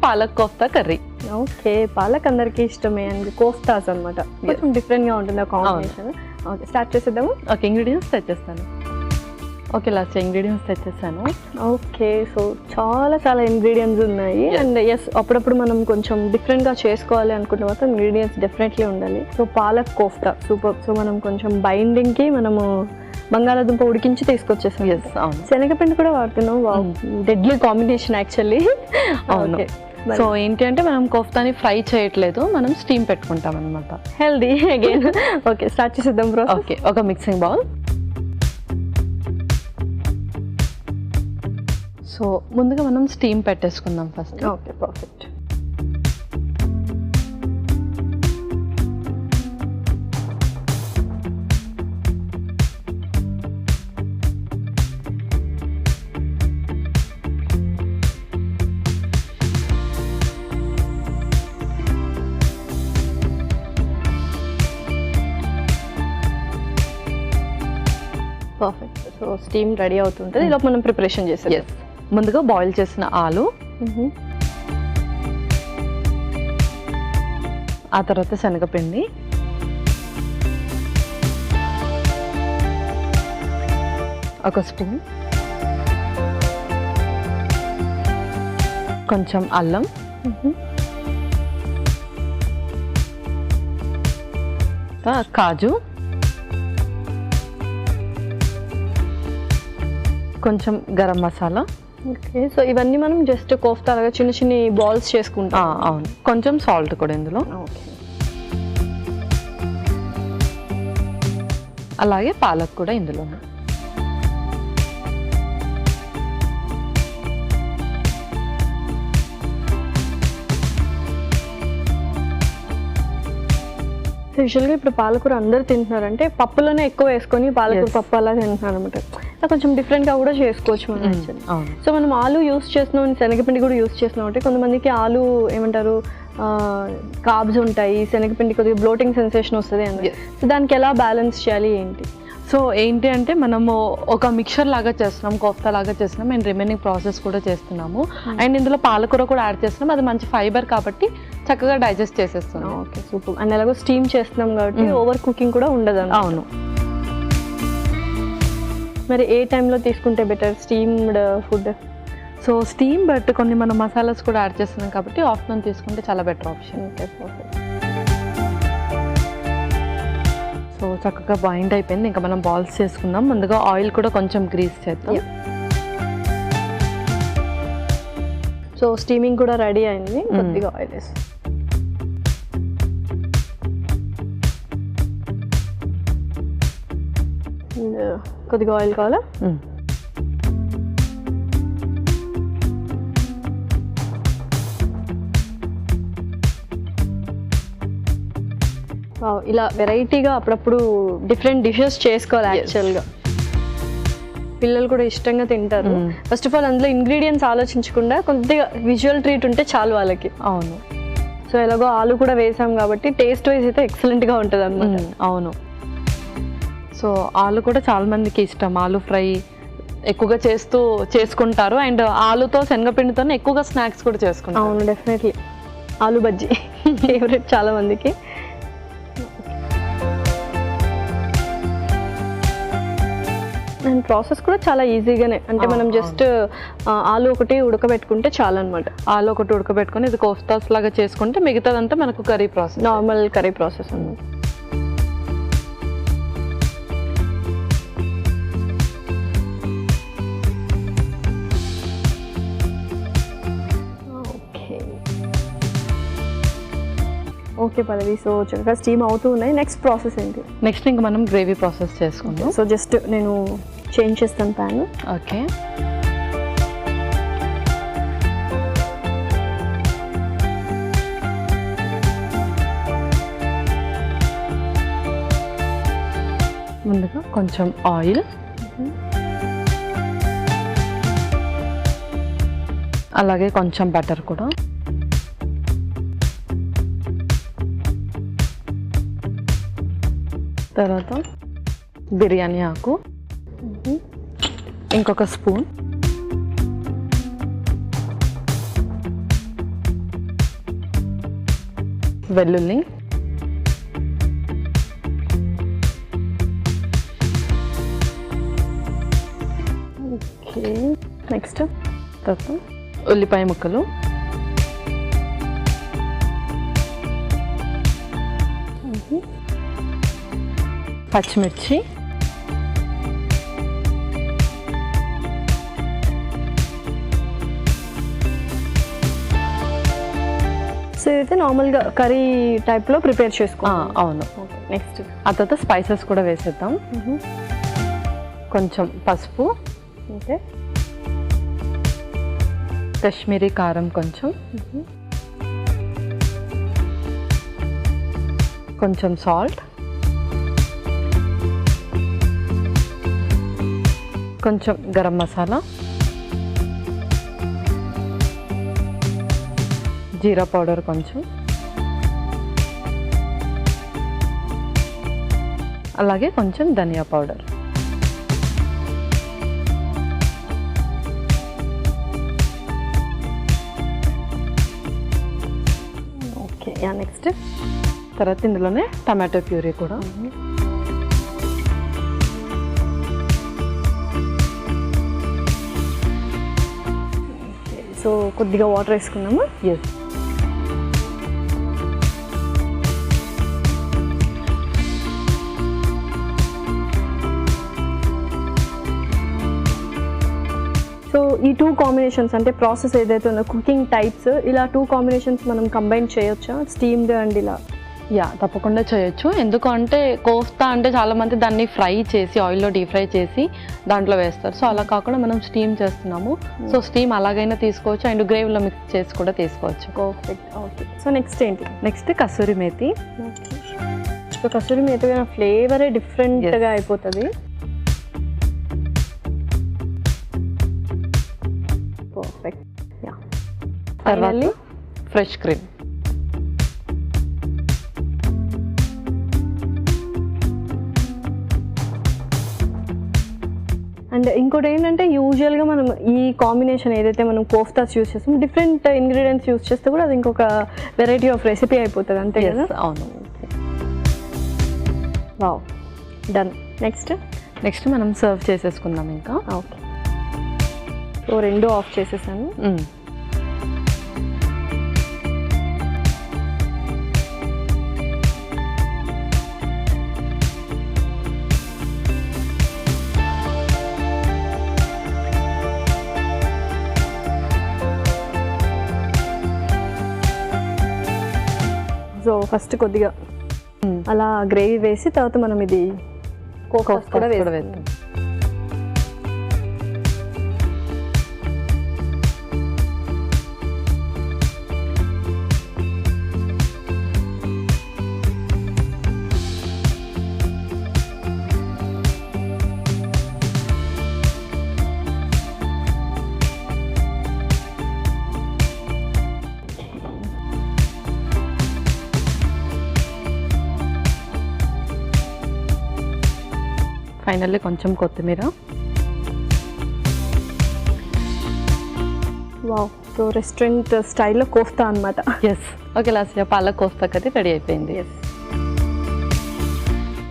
Palak kofta curry. Okay, palak అందరికి ఇష్టమే and koftas అనమాట, కొంచెం డిఫరెంట్ గా ఉంటుంది ఆ కాంబినేషన్. ఓకే, స్టార్ట్ చేసేద్దాము. ఓకే, ఇంగ్రీడియంట్స్ తెచ్చేస్తాను. ఓకే, లాస్ట్ ఇంగ్రీడియంట్స్ తెచ్చేస్తాను. ఓకే, సో చాలా చాలా ఇంగ్రీడియంట్స్ ఉన్నాయి అండ్ ఎస్, అప్పుడప్పుడు మనం కొంచెం డిఫరెంట్గా చేసుకోవాలి అనుకుంటే మాత్రం ఇంగ్రీడియంట్స్ డెఫినెట్లీ ఉండాలి. So palak kofta super. So మనం కొంచెం బైండింగ్కి మనము బంగాళాదుంప ఉడికించి తీసుకొచ్చేసాం. ఎస్, అవును. శనగపిండి కూడా వాడుతున్నాం. Deadly combination actually. అవును. సో ఏంటి అంటే మనం కోఫ్తాని ఫ్రై చేయట్లేదు, మనం స్టీమ్ పెట్టుకుంటాం అనమాట. Healthy again. ఓకే, స్టార్ట్ చేసేద్దాం బ్రో. ఓకే, ఒక మిక్సింగ్ బౌల్. సో ముందుగా మనం స్టీమ్ పెట్టేసుకుందాం first. Okay, perfect. Perfect. So steam ready అవుతుంటుంది, ఇలా మనం ప్రిపరేషన్ చేసేది. ఎస్, ముందుగా బాయిల్ చేసిన ఆలు, ఆ తర్వాత శనగపిండి, ఒక స్పూన్, కొంచెం అల్లం, కాజు, కొంచెం గరం మసాలా. ఓకే, సో ఇవన్నీ మనం జస్ట్ కోఫ్తా లాగా చిన్న చిన్న బాల్స్ చేసుకుంటాం. అవును, కొంచెం సాల్ట్ కూడా ఇందులో. ఓకే, అలాగే పాలక్ కూడా ఇందులో. యూజువల్గా ఇప్పుడు పాలకూర అందరు తింటున్నారంటే పప్పులోనే ఎక్కువ వేసుకొని పాలకూర పప్పు అలా తింటున్నారు అనమాట. కొంచెం డిఫరెంట్గా కూడా చేసుకోవచ్చు మనం యాక్చువల్లీ. సో మనం ఆలు యూస్ చేస్తున్నాం, శనగపిండి కూడా యూస్ చేస్తున్నాం అంటే కొంతమందికి ఆలు ఏమంటారు కార్బ్స్ ఉంటాయి, శనగపిండి కొద్దిగా బ్లోటింగ్ సెన్సేషన్ వస్తుంది అని. సో దానికి ఎలా బ్యాలెన్స్ చేయాలి ఏంటి? సో ఏంటి అంటే మనము ఒక మిక్చర్ లాగా చేస్తున్నాం, కోఫ్తా లాగా చేస్తున్నాం అండ్ రిమైనింగ్ ప్రాసెస్ కూడా చేస్తున్నాము. అండ్ ఇందులో పాలకూర కూడా యాడ్ చేస్తున్నాం, అది మంచి ఫైబర్ కాబట్టి చక్కగా డైజెస్ట్ చేసేస్తున్నాం. Okay, super. అండ్ ఎలాగో స్టీమ్ చేస్తున్నాం కాబట్టి ఓవర్ కుకింగ్ కూడా ఉండదు. అవును. మరి ఏ టైంలో తీసుకుంటే better steamed food? So steam but కొన్ని మనం మసాలాస్ కూడా యాడ్ చేస్తున్నాం కాబట్టి ఆఫ్టర్నూన్ తీసుకుంటే చాలా better option. Okay, perfect. So చక్కగా బాయిల్డ్ అయిపోయింది, ఇంకా మనం బాల్స్ చేసుకుందాం. ముందుగా ఆయిల్ కూడా కొంచెం గ్రీస్ చేద్దాం. సో స్టీమింగ్ కూడా రెడీ అయింది, కొద్దిగా ఆయిల్ వేసి కొద్దిగా ఆయిల్ కావాలా? ఇలా వెరైటీగా అప్పుడప్పుడు డిఫరెంట్ డిషెస్ చేసుకోవాలి యాక్చువల్గా. పిల్లలు కూడా ఇష్టంగా తింటారు. ఫస్ట్ ఆఫ్ ఆల్ అందులో ఇంగ్రీడియంట్స్ ఆలోచించకుండా కొద్దిగా విజువల్ ట్రీట్ ఉంటే చాలు వాళ్ళకి. అవును. సో ఎలాగో ఆలు కూడా వేసాం కాబట్టి టేస్ట్ వైజ్ అయితే ఎక్సలెంట్గా ఉంటుంది అనమాట. అవును. సో ఆలు కూడా చాలా మందికి ఇష్టం, ఆలు ఫ్రై ఎక్కువగా చేసుకుంటారు అండ్ ఆలుతో శనగపిండితో ఎక్కువగా స్నాక్స్ కూడా చేసుకుంటారు. అవును, డెఫినెట్లీ. ఆలు బజ్జీ ఫేవరెట్ చాలా మందికి. అండ్ ప్రాసెస్ కూడా చాలా ఈజీగానే, అంటే మనం జస్ట్ ఆలు ఒకటి ఉడకబెట్టుకుంటే చాలా అనమాట. ఆలు ఒకటి ఉడకబెట్టుకొని ఇది కోఫ్తాస్ లాగా చేసుకుంటే మిగతాదంతా మనకు curry process, normal curry process అన్నమాట. ఓకే పల్లవి, సో చక్కగా స్టీమ్ అవుతూ ఉన్నాయి. నెక్స్ట్ ప్రాసెస్ ఏంటి? నెక్స్ట్ ఇంకా మనం గ్రేవీ ప్రాసెస్ చేసుకుందాం. సో జస్ట్ నేను చేంజ్ చేస్తాను ప్యాన్. ఓకే, ముందుగా కొంచెం ఆయిల్, అలాగే కొంచెం బటర్ కూడా, తర్వాత బిర్యానీ ఆకు, ఇంకొక స్పూన్, వెల్లుల్లి, ఓకే. నెక్స్ట్ తర్వాత ఉల్లిపాయ ముక్కలు, పచ్చిమిర్చి, సో అయితే నార్మల్గా కర్రీ టైప్లో ప్రిపేర్ చేసుకో. అవును. నెక్స్ట్ ఆ తర్వాత స్పైసెస్ కూడా వేసేద్దాం. కొంచెం పసుపు, ఓకే, కాశ్మీరీ కారం కొంచెం, కొంచెం సాల్ట్, కొంచెం గరం మసాలా, జీరా పౌడర్ కొంచెం, అలాగే కొంచెం ధనియా పౌడర్. ఓకే. నెక్స్ట్ తర్వాత ఇందులోనే టమాటో ప్యూరీ కూడా. సో కొద్దిగా వాటర్ వేసుకుందాము. ఎస్. సో ఈ 2 కాంబినేషన్స్ అంటే ప్రాసెస్ ఏదైతే ఉందో కుకింగ్ టైప్స్, ఇలా 2 కాంబినేషన్స్ మనం కంబైన్ చేయొచ్చా, స్టీమ్డ్ అండ్ ఇలా? యా, తప్పకుండా చేయొచ్చు. ఎందుకు అంటే కోఫ్తా అంటే చాలామంది దాన్ని ఫ్రై చేసి ఆయిల్లో డీప్ ఫ్రై చేసి దాంట్లో వేస్తారు. సో అలా కాకుండా మనం స్టీమ్ చేస్తున్నాము. సో స్టీమ్ అలాగైనా తీసుకోవచ్చు అండ్ గ్రేవీలో మిక్స్ చేసి కూడా తీసుకోవచ్చు. పర్ఫెక్ట్. ఓకే. సో నెక్స్ట్ ఏంటి? నెక్స్ట్ కసూరి మేతి. సో కసూరి మేతి ఫ్లేవరే డిఫరెంట్గా అయిపోతుంది. పర్ఫెక్ట్. యా. తర్వాత ఫ్రెష్ క్రీమ్. అండ్ ఇంకోటి ఏంటంటే యూజువల్గా మనం ఈ కాంబినేషన్ ఏదైతే మనం కోఫ్తాస్ యూస్ చేస్తాం, డిఫరెంట్ ఇంగ్రీడియంట్స్ యూస్ చేస్తే కూడా అది ఇంకొక వెరైటీ ఆఫ్ రెసిపీ అయిపోతుంది, అంతే కదా? అవును. Wow, done. నెక్స్ట్ మనం సర్వ్ చేసేసుకుందాం ఇంకా. ఓకే. సో 2 ఆఫ్ చేసేసాను. సో ఫస్ట్ కొద్దిగా అలా గ్రేవీ వేసి తర్వాత మనం ఇది కోఫ్తాస్ కూడా వేస్తాం. ఫైనల్లీ కొంచెం కొత్తిమీర. వావ్, సో రెస్టారెంట్ స్టైల్లో కోఫ్తా అనమాట. Yes. Okay Lasya, palak kofta curry ready అయిపోయింది.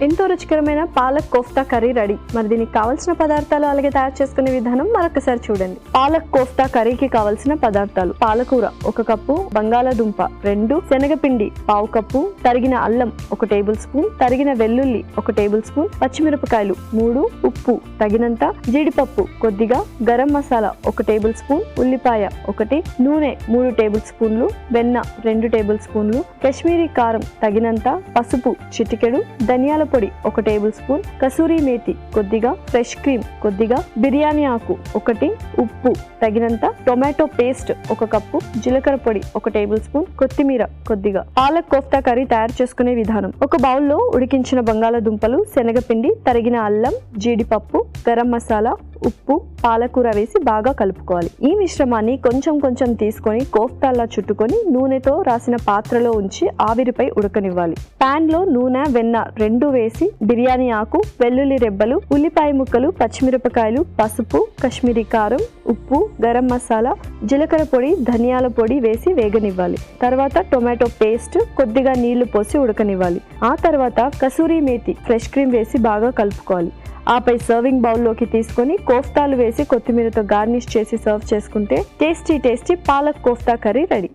ఎంతో రుచికరమైన పాలక్ కోఫ్తా కర్రీ రెడీ. మరి దీనికి కావాల్సిన పదార్థాలు అలాగే తయారు చేసుకునే విధానం మరొకసారి చూడండి. పాలక్ కోఫ్తా కర్రీకి కావాల్సిన పదార్థాలు: పాలకూర 1 కప్పు, బంగాళాదుంప 2, శనగపిండి 1/2 కప్పు, తరిగిన అల్లం 1 టేబుల్ స్పూన్, తరిగిన వెల్లుల్లి 1 టేబుల్ స్పూన్, పచ్చిమిరపకాయలు 3, ఉప్పు తగినంత, జీడిపప్పు కొద్దిగా, గరం మసాలా 1 టేబుల్ స్పూన్, ఉల్లిపాయ 1, నూనె 3 టేబుల్ స్పూన్లు, వెన్న 2 టేబుల్ స్పూన్లు, కాశ్మీరీ కారం తగినంత, పసుపు చిటికెడు, ధనియాల పొడి 1 టేబుల్ స్పూన్, కసూరి మేతి కొద్దిగా, ఫ్రెష్ క్రీమ్ కొద్దిగా, బిర్యానీ ఆకు 1, ఉప్పు తగినంత, టొమాటో పేస్ట్ 1 కప్పు, జీలకర్ర పొడి 1 టేబుల్ స్పూన్, కొత్తిమీర కొద్దిగా. పాలక్ కోఫ్తా కర్రీ తయారు చేసుకునే విధానం: ఒక బౌల్లో ఉడికించిన బంగాళాదుంపలు, శనగపిండి, తరిగిన అల్లం, జీడిపప్పు, గరం మసాలా, ఉప్పు, పాలకూర వేసి బాగా కలుపుకోవాలి. ఈ మిశ్రమాన్ని కొంచెం కొంచెం తీసుకొని కోఫ్తాలా చుట్టుకొని నూనెతో రాసిన పాత్రలో ఉంచి ఆవిరిపై ఉడకనివ్వాలి. పాన్ లో నూనె, వెన్న 2 వేసి బిర్యానీ ఆకు, వెల్లుల్లి రెబ్బలు, ఉల్లిపాయ ముక్కలు, పచ్చిమిరపకాయలు, పసుపు, కశ్మీరీ కారం, ఉప్పు, గరం మసాలా, జీలకర్ర పొడి, ధనియాల పొడి వేసి వేగనివ్వాలి. తర్వాత టొమాటో పేస్ట్, కొద్దిగా నీళ్లు పోసి ఉడకనివ్వాలి. ఆ తర్వాత కసూరి మేతి, ఫ్రెష్ క్రీమ్ వేసి బాగా కలుపుకోవాలి. ఆపై సర్వింగ్ బౌల్లోకి తీసుకొని కోఫ్తాలు వేసి కొత్తిమీరతో గార్నిష్ చేసి సర్వ్ చేసుకుంటే tasty palak kofta curry ready.